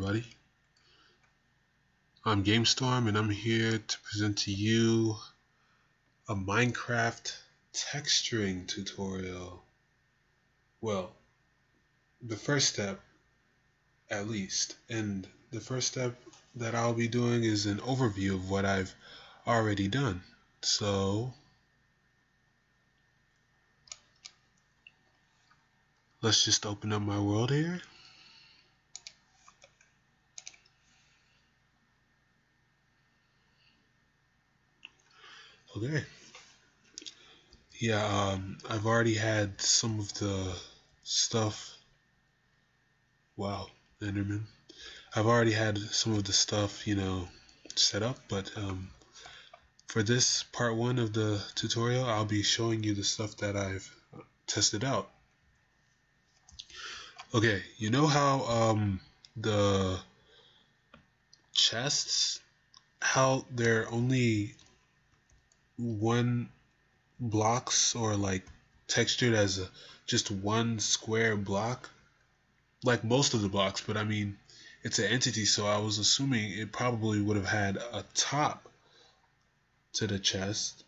everybody. I'm Gamestorm and I'm here to present to you a Minecraft texturing tutorial. Well, the first step at least. And the first step that I'll be doing is an overview of what I've already done. So let's just open up my world here. Okay. Yeah, I've already had some of the stuff. Wow, Enderman. I've already had some of the stuff, set up, but for this part one of the tutorial, I'll be showing you the stuff that I've tested out. Okay, you know how the chests, how they're only one blocks or like textured as just one square block, like most of the blocks, but I mean it's an entity, so I was assuming it probably would have had a top to the chest.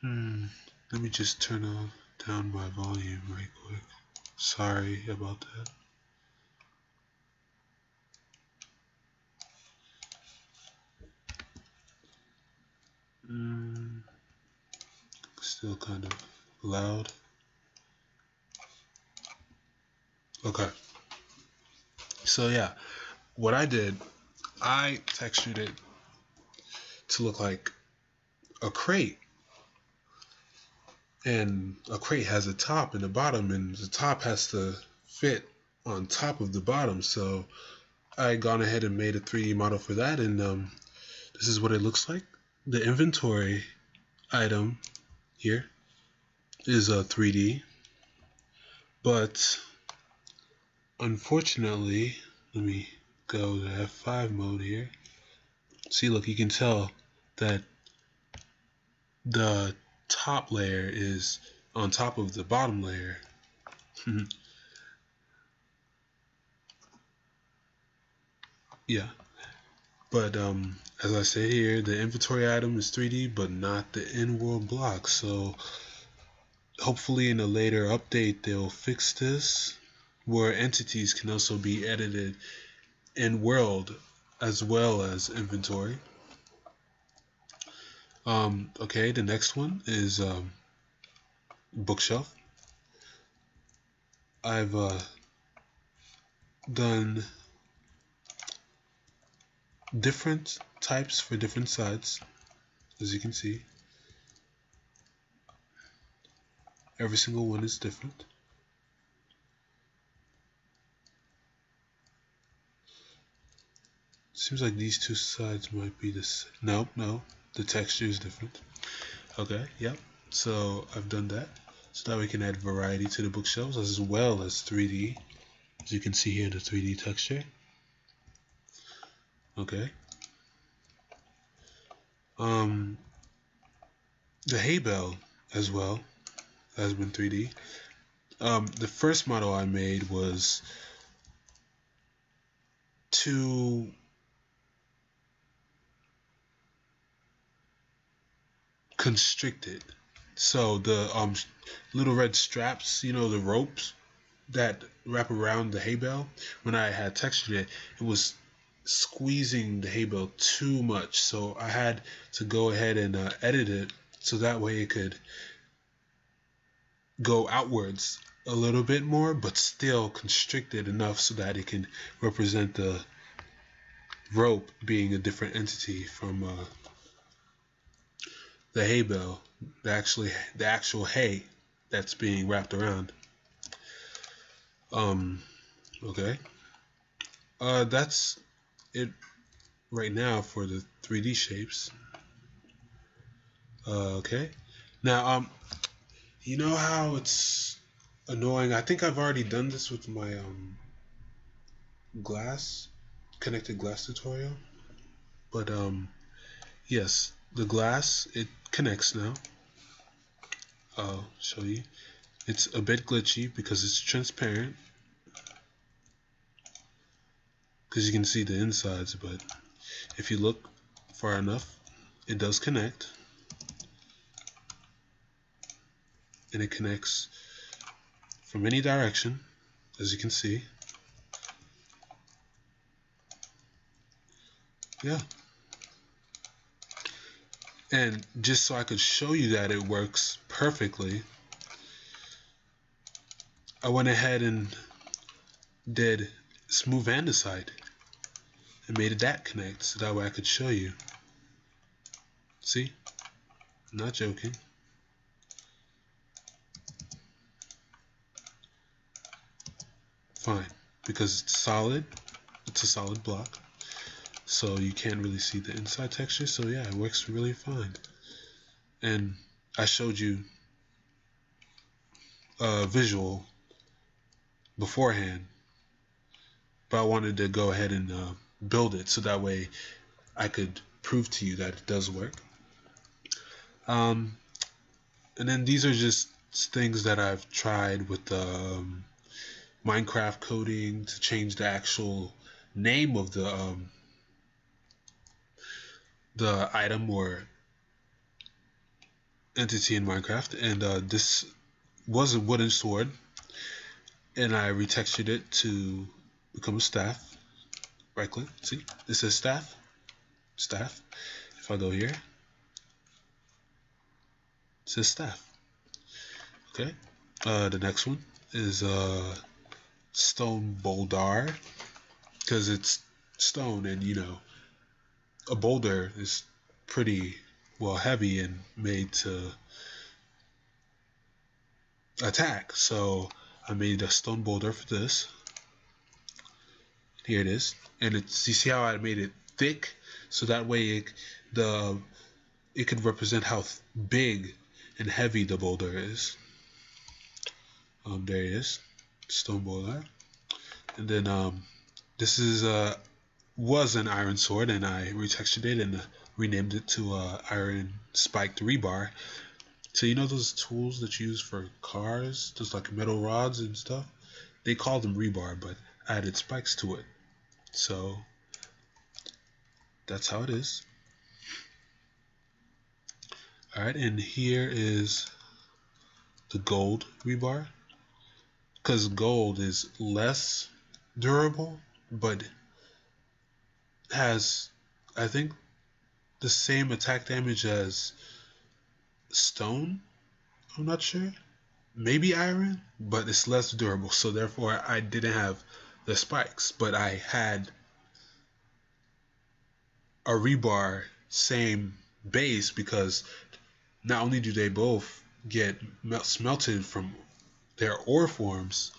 Let me just turn down my volume right quick. Sorry about that. Still kind of loud. Okay. So yeah, what I did, I textured it to look like a crate. And a crate has a top and a bottom, and the top has to fit on top of the bottom. So I gone ahead and made a 3D model for that, and this is what it looks like. The inventory item here is a 3D, but unfortunately, let me go to F5 mode here. See, look, you can tell that the top layer is on top of the bottom layer. Yeah, but as I say here, the inventory item is 3D, but not the in-world block. So hopefully in a later update they'll fix this, where entities can also be edited in world as well as inventory. Okay, the next one is bookshelf. I've done different types for different sides, as you can see. Every single one is different. Seems like these two sides might be this. No, the texture is different. Okay, yep. So I've done that. So now we can add variety to the bookshelves as well as 3D. As you can see here, the 3D texture. Okay. The hay bale as well has been 3D. The first model I made was to constrict it. So the little red straps, the ropes that wrap around the hay bale, when I had textured it, it was squeezing the hay bale too much. So I had to go ahead and edit it so that way it could go outwards a little bit more, but still constricted enough so that it can represent the rope being a different entity from the hay bale, the actual hay that's being wrapped around. Okay. That's it right now for the 3D shapes. Okay. Now, you know how it's annoying? I think I've already done this with my connected glass tutorial. But yes, the glass, it connects now. I'll show you. It's a bit glitchy because it's transparent, because you can see the insides, but if you look far enough, it does connect, and it connects from any direction, as you can see. Yeah. And just so I could show you that it works perfectly, I went ahead and did smooth andesite and made that connect so that way I could show you. See? I'm not joking. Fine. Because it's solid. It's a solid block. So you can't really see the inside texture. So yeah, it works really fine. And I showed you a visual beforehand, but I wanted to go ahead and build it so that way I could prove to you that it does work. And then these are just things that I've tried with Minecraft coding to change the actual name of the item or entity in Minecraft. And this was a wooden sword, and I retextured it to become a staff. Right click, see, it says staff. If I go here, it says staff. Okay. The next one is stone boulder, because it's stone, and you know, a boulder is pretty well heavy and made to attack. So I made a stone boulder for this. Here it is, and it's, you see how I made it thick, so that way it could represent how big and heavy the boulder is. There it is, stone boulder. And then this is was an iron sword, and I retextured it and renamed it to iron spiked rebar. So you know those tools that you use for cars, those like metal rods and stuff? They call them rebar, but I added spikes to it. So that's how it is. Alright, and here is the gold rebar, because gold is less durable, but has, I think, the same attack damage as stone. I'm not sure. Maybe iron, but it's less durable, so therefore I didn't have the spikes, but I had a rebar same base, because not only do they both get smelted from their ore forms,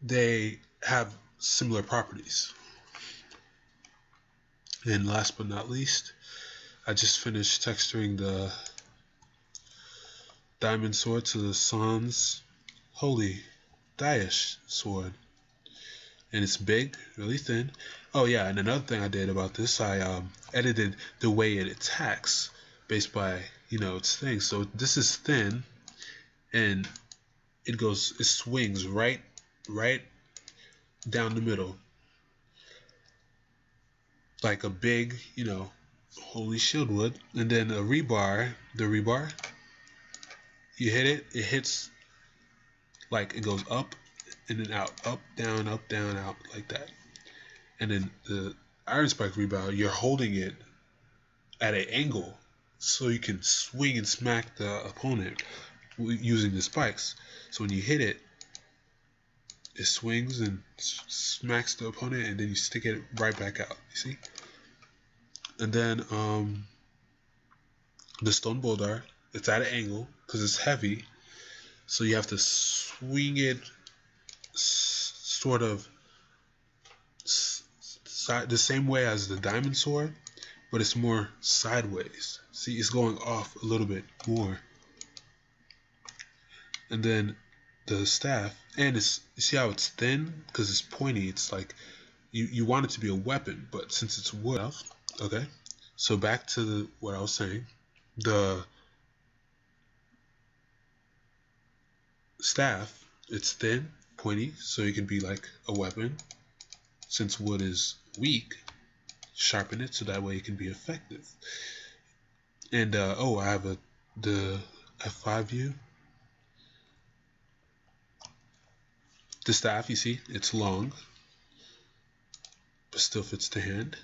they have similar properties. And last but not least, I just finished texturing the diamond sword to the Sans Holy Daesh sword. And it's big, really thin. Oh yeah, and another thing I did about this, I edited the way it attacks based by, you know, its thing. So this is thin, and it swings right down the middle, like a big, you know, holy shield would. And then the rebar, you hit it, it hits, like it goes up and then out, up, down, out, like that. And then the iron spike rebar, you're holding it at an angle so you can swing and smack the opponent using the spikes. So when you hit it, it swings and smacks the opponent, and then you stick it right back out. You see? And then the stone boulder, it's at an angle because it's heavy, so you have to swing it sort of the same way as the diamond sword, but it's more sideways. See, it's going off a little bit more. And then the staff, and it's, you see how it's thin because it's pointy. It's like you want it to be a weapon, but since it's wood, okay. So back to what I was saying, the staff. It's thin, pointy, so it can be like a weapon. Since wood is weak, sharpen it so that way it can be effective. And oh, I have the F5 view. The staff, you see, it's long, but still fits the hand.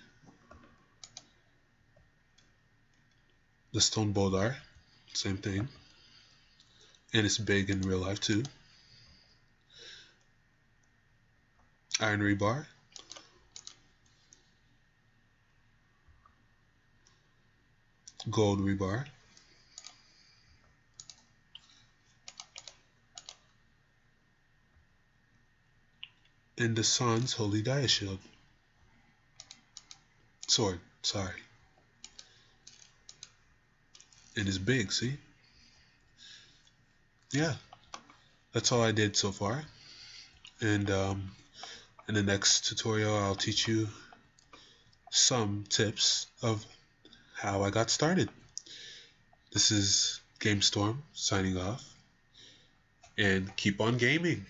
The stone boldar, same thing. And it's big in real life too. Iron rebar. Gold rebar. And the sun's holy diashield. Sword, sorry. And it's big, see? Yeah, that's all I did so far. And in the next tutorial, I'll teach you some tips of how I got started. This is Gamestorm signing off, and keep on gaming.